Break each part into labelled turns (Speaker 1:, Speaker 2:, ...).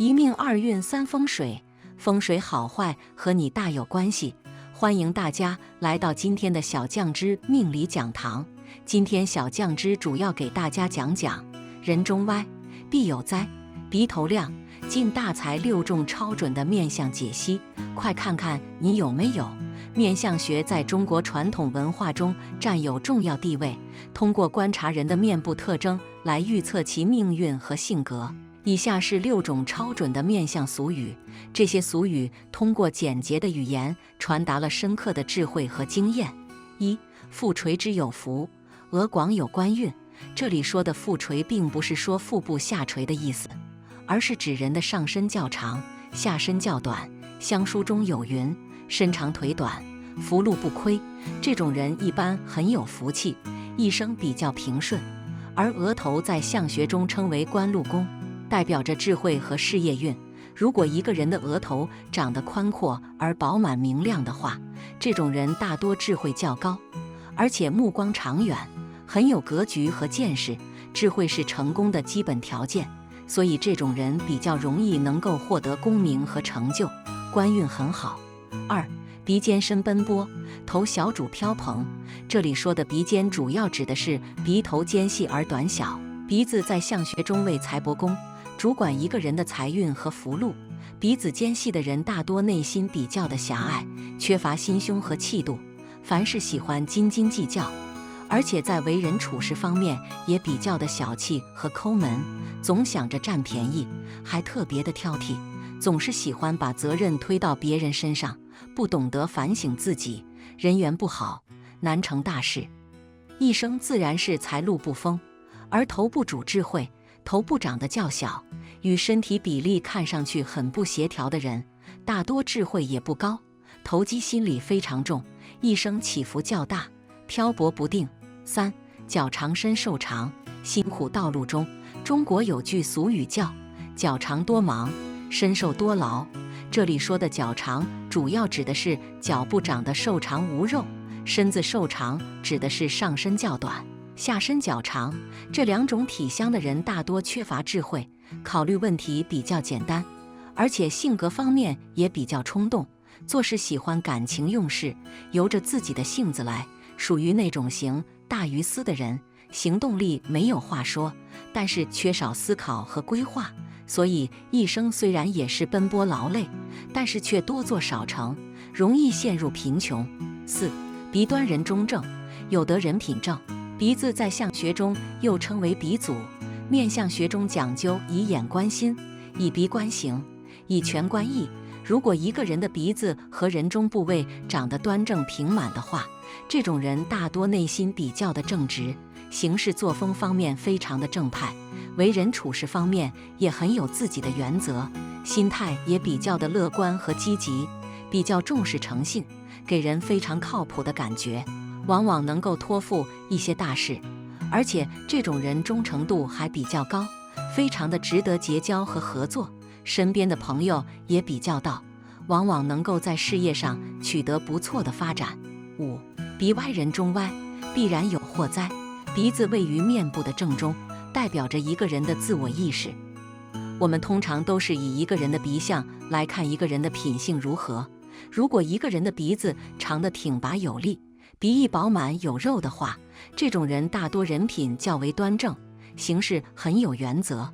Speaker 1: 一命二运三风水，风水好坏和你大有关系。欢迎大家来到今天的小酱之命理讲堂。今天小酱之主要给大家讲讲人中歪，必有灾，鼻头亮，进大财6种超准的面相解析，快看看你有没有。面相学在中国传统文化中占有重要地位，通过观察人的面部特征来预测其命运和性格。以下是6种超准的面相俗语，这些俗语通过简洁的语言传达了深刻的智慧和经验。1. 腹垂之有福，额广有官运。这里说的腹垂并不是说腹部下垂的意思，而是指人的上身较长，下身较短。相书中有云：身长腿短，福禄不亏。这种人一般很有福气，一生比较平顺。而额头在相学中称为官禄宫，代表着智慧和事业运。如果一个人的额头长得宽阔而饱满明亮的话，这种人大多智慧较高，而且目光长远，很有格局和见识。智慧是成功的基本条件，所以这种人比较容易能够获得功名和成就，官运很好。2. 鼻尖深奔波，头小主飘蓬。这里说的鼻尖主要指的是鼻头尖细而短小。鼻子在相学中为财帛宫，主管一个人的财运和福禄。鼻子尖细的人大多内心比较的狭隘，缺乏心胸和气度，凡事喜欢斤斤计较，而且在为人处事方面也比较的小气和抠门，总想着占便宜，还特别的挑剔，总是喜欢把责任推到别人身上，不懂得反省自己，人缘不好，难成大事。一生自然是财路不丰，而头部主智慧，头部长得较小，与身体比例看上去很不协调的人，大多智慧也不高，投机心理非常重，一生起伏较大，漂泊不定。3. 脚长身瘦长，辛苦道路中。中国有句俗语叫脚长多忙，身瘦多劳。这里说的脚长主要指的是脚部长得瘦长无肉，身子瘦长指的是上身较短，下身较长。这2种体相的人大多缺乏智慧，考虑问题比较简单，而且性格方面也比较冲动，做事喜欢感情用事，由着自己的性子来，属于那种行大于思的人，行动力没有话说，但是缺少思考和规划，所以一生虽然也是奔波劳累，但是却多做少成，容易陷入贫穷。4. 鼻端人中正，有得人品正。鼻子在相学中又称为鼻祖，面相学中讲究以眼观心，以鼻观形，以权观意。如果一个人的鼻子和人中部位长得端正平满的话，这种人大多内心比较的正直，行事作风方面非常的正派，为人处事方面也很有自己的原则，心态也比较的乐观和积极，比较重视诚信，给人非常靠谱的感觉，往往能够托付一些大事，而且这种人忠诚度还比较高，非常的值得结交和合作，身边的朋友也比较道，往往能够在事业上取得不错的发展。5. 鼻歪人中歪，必然有祸灾。鼻子位于面部的正中，代表着一个人的自我意识。我们通常都是以一个人的鼻相来看一个人的品性如何。如果一个人的鼻子长得挺拔有力，鼻翼饱满有肉的话，这种人大多人品较为端正，行事很有原则，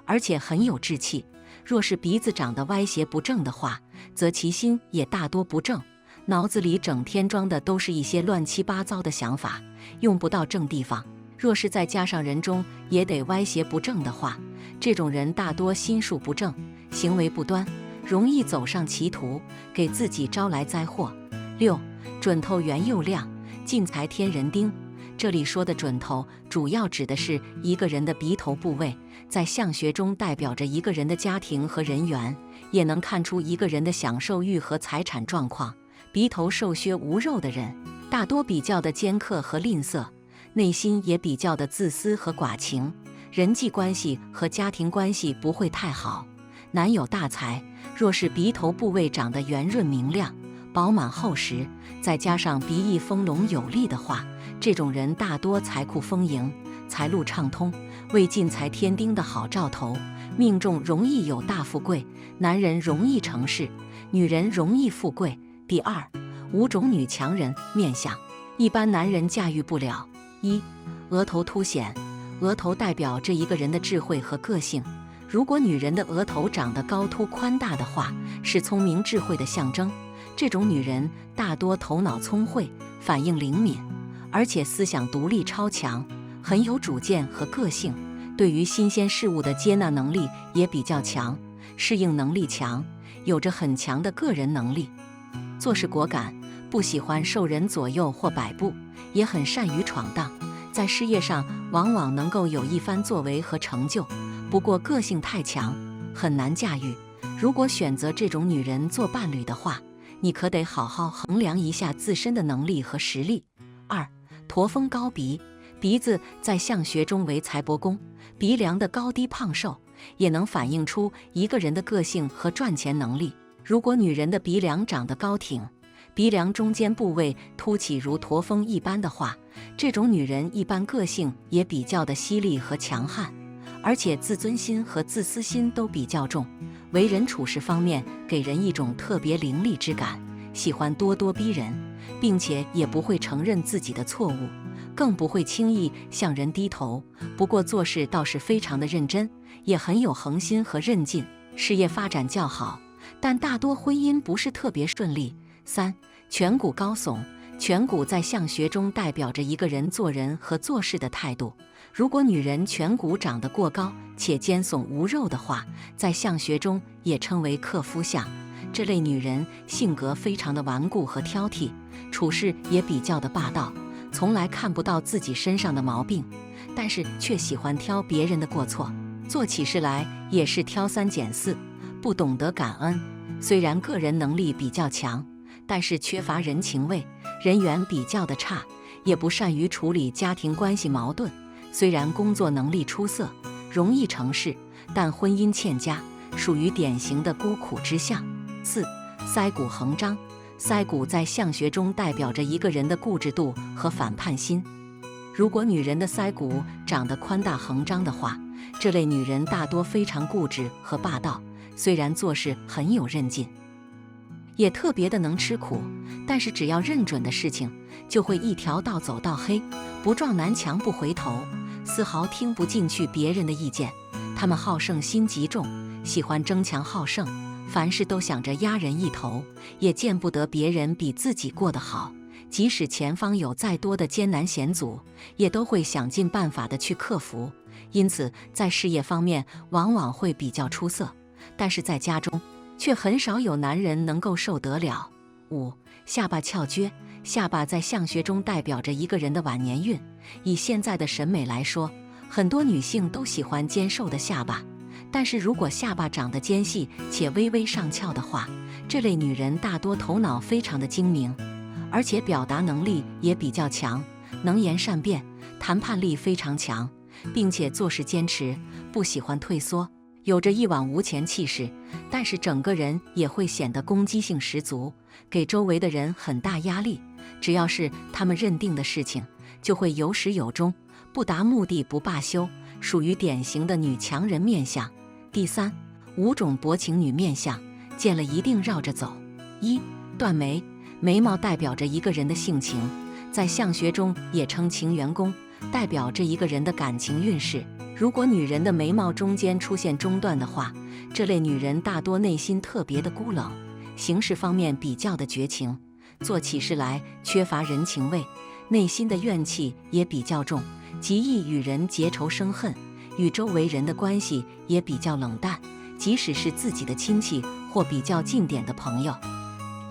Speaker 1: 而且很有志气。若是鼻子长得歪斜不正的话，则其心也大多不正，脑子里整天装的都是一些乱七八糟的想法，用不到正地方。若是再加上人中也得歪斜不正的话，这种人大多心术不正，行为不端，容易走上歧途，给自己招来灾祸。6. 准头圆又亮，进财添人丁。这里说的准头主要指的是一个人的鼻头部位，在相学中代表着一个人的家庭和人缘，也能看出一个人的享受欲和财产状况。鼻头瘦削无肉的人大多比较的尖刻和吝啬，内心也比较的自私和寡情，人际关系和家庭关系不会太好，难有大财。若是鼻头部位长得圆润明亮，饱满厚实，再加上鼻翼丰隆有力的话，这种人大多财库丰盈，财路畅通，为进财添丁的好兆头，命中容易有大富贵，男人容易成事，女人容易富贵。第二，5种女强人面相，一般男人驾驭不了。1. 额头凸显，额头代表着一个人的智慧和个性。如果女人的额头长得高凸宽大的话，是聪明智慧的象征。这种女人大多头脑聪慧，反应灵敏，而且思想独立超强，很有主见和个性。对于新鲜事物的接纳能力也比较强，适应能力强，有着很强的个人能力。做事果敢，不喜欢受人左右或摆布，也很善于闯荡，在事业上往往能够有一番作为和成就。不过个性太强，很难驾驭。如果选择这种女人做伴侣的话，你可得好好衡量一下自身的能力和实力。2. 驼峰高鼻，鼻子在相学中为财帛宫，鼻梁的高低胖瘦也能反映出一个人的个性和赚钱能力。如果女人的鼻梁长得高挺，鼻梁中间部位凸起如驼峰一般的话，这种女人一般个性也比较的犀利和强悍，而且自尊心和自私心都比较重，为人处事方面给人一种特别凌厉之感，喜欢咄咄逼人，并且也不会承认自己的错误，更不会轻易向人低头。不过做事倒是非常的认真，也很有恒心和韧劲，事业发展较好，但大多婚姻不是特别顺利。3. 颧骨高耸，颧骨在相学中代表着一个人做人和做事的态度。如果女人颧骨长得过高且尖耸无肉的话，在相学中也称为克夫相。这类女人性格非常的顽固和挑剔，处事也比较的霸道，从来看不到自己身上的毛病，但是却喜欢挑别人的过错，做起事来也是挑三拣四，不懂得感恩。虽然个人能力比较强，但是缺乏人情味，人缘比较的差，也不善于处理家庭关系矛盾。虽然工作能力出色，容易成事，但婚姻欠佳，属于典型的孤苦之相。4. 腮骨横张，腮骨在相学中代表着一个人的固执度和反叛心。如果女人的腮骨长得宽大横张的话，这类女人大多非常固执和霸道，虽然做事很有韧劲，也特别的能吃苦，但是只要认准的事情，就会一条道走到黑，不撞南墙不回头，丝毫听不进去别人的意见。他们好胜心极重，喜欢争强好胜，凡事都想着压人一头，也见不得别人比自己过得好。即使前方有再多的艰难险阻，也都会想尽办法的去克服。因此在事业方面往往会比较出色，但是在家中却很少有男人能够受得了。5. 下巴翘撅，下巴在相学中代表着一个人的晚年运。以现在的审美来说，很多女性都喜欢尖瘦的下巴，但是如果下巴长得尖细且微微上翘的话，这类女人大多头脑非常的精明，而且表达能力也比较强，能言善辩，谈判力非常强，并且做事坚持，不喜欢退缩，有着一往无前气势，但是整个人也会显得攻击性十足，给周围的人很大压力。只要是他们认定的事情，就会有始有终，不达目的不罢休，属于典型的女强人面相。第3, 5种薄情女面相，见了一定绕着走。1. 断眉，眉毛代表着一个人的性情，在相学中也称情缘宫，代表着一个人的感情运势。如果女人的眉毛中间出现中断的话，这类女人大多内心特别的孤冷，行事方面比较的绝情，做起事来缺乏人情味，内心的怨气也比较重，极易与人结仇生恨，与周围人的关系也比较冷淡，即使是自己的亲戚或比较近点的朋友，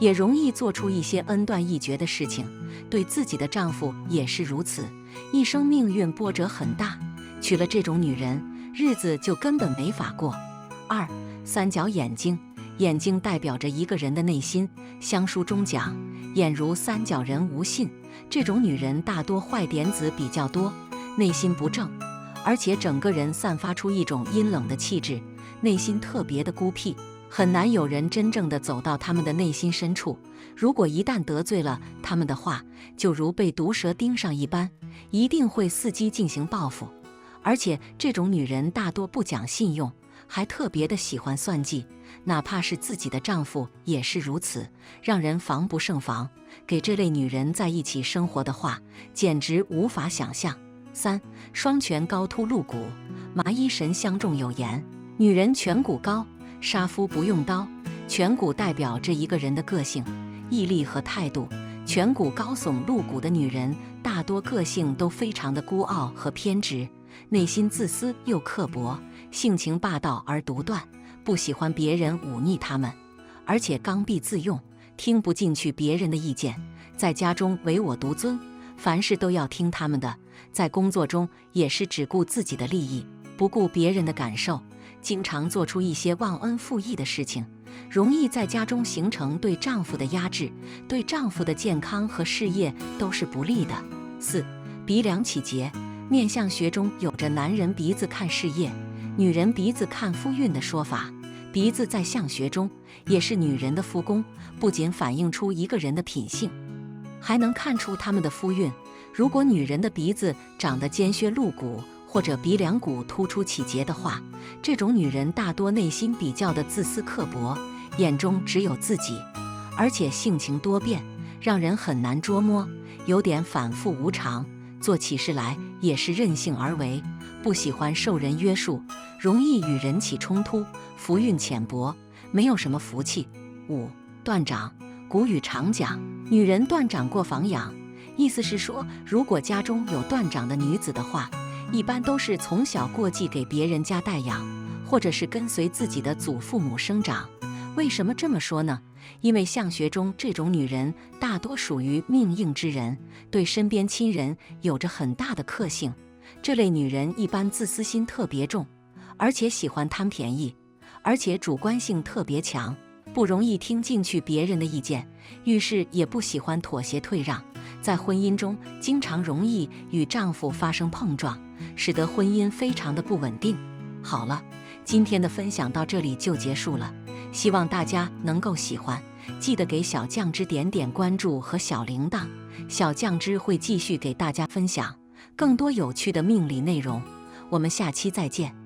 Speaker 1: 也容易做出一些恩断义绝的事情。对自己的丈夫也是如此，一生命运波折很大，娶了这种女人，日子就根本没法过。2. 三角眼睛，眼睛代表着一个人的内心，相书中讲，眼如三角人无信。这种女人大多坏点子比较多，内心不正，而且整个人散发出一种阴冷的气质，内心特别的孤僻，很难有人真正的走到他们的内心深处。如果一旦得罪了他们的话，就如被毒蛇盯上一般，一定会伺机进行报复。而且这种女人大多不讲信用，还特别的喜欢算计，哪怕是自己的丈夫也是如此，让人防不胜防。给这类女人在一起生活的话，简直无法想象。3. 双颧高凸露骨。麻衣神相中有言：女人颧骨高，杀夫不用刀。颧骨代表着一个人的个性、毅力和态度。颧骨高耸露骨的女人，大多个性都非常的孤傲和偏执，内心自私又刻薄，性情霸道而独断，不喜欢别人忤逆他们，而且刚愎自用，听不进去别人的意见，在家中唯我独尊，凡事都要听他们的，在工作中也是只顾自己的利益，不顾别人的感受，经常做出一些忘恩负义的事情，容易在家中形成对丈夫的压制，对丈夫的健康和事业都是不利的。4. 鼻梁起结。面相学中有着男人鼻子看事业，女人鼻子看夫运的说法。鼻子在相学中也是女人的夫宫，不仅反映出一个人的品性，还能看出他们的夫运。如果女人的鼻子长得尖削露骨，或者鼻梁骨突出起结的话，这种女人大多内心比较的自私刻薄，眼中只有自己，而且性情多变，让人很难捉摸，有点反复无常，做起事来也是任性而为，不喜欢受人约束，容易与人起冲突，福运浅薄，没有什么福气。5. 断掌。古语常讲，女人断掌过防养，意思是说，如果家中有断掌的女子的话，一般都是从小过继给别人家带养，或者是跟随自己的祖父母生长。为什么这么说呢？因为相学中这种女人大多属于命硬之人，对身边亲人有着很大的克性。这类女人一般自私心特别重，而且喜欢贪便宜，而且主观性特别强，不容易听进去别人的意见，遇事也不喜欢妥协退让，在婚姻中经常容易与丈夫发生碰撞，使得婚姻非常的不稳定。好了，今天的分享到这里就结束了，希望大家能够喜欢，记得给小酱汁点点关注和小铃铛，小酱汁会继续给大家分享更多有趣的命理内容，我们下期再见。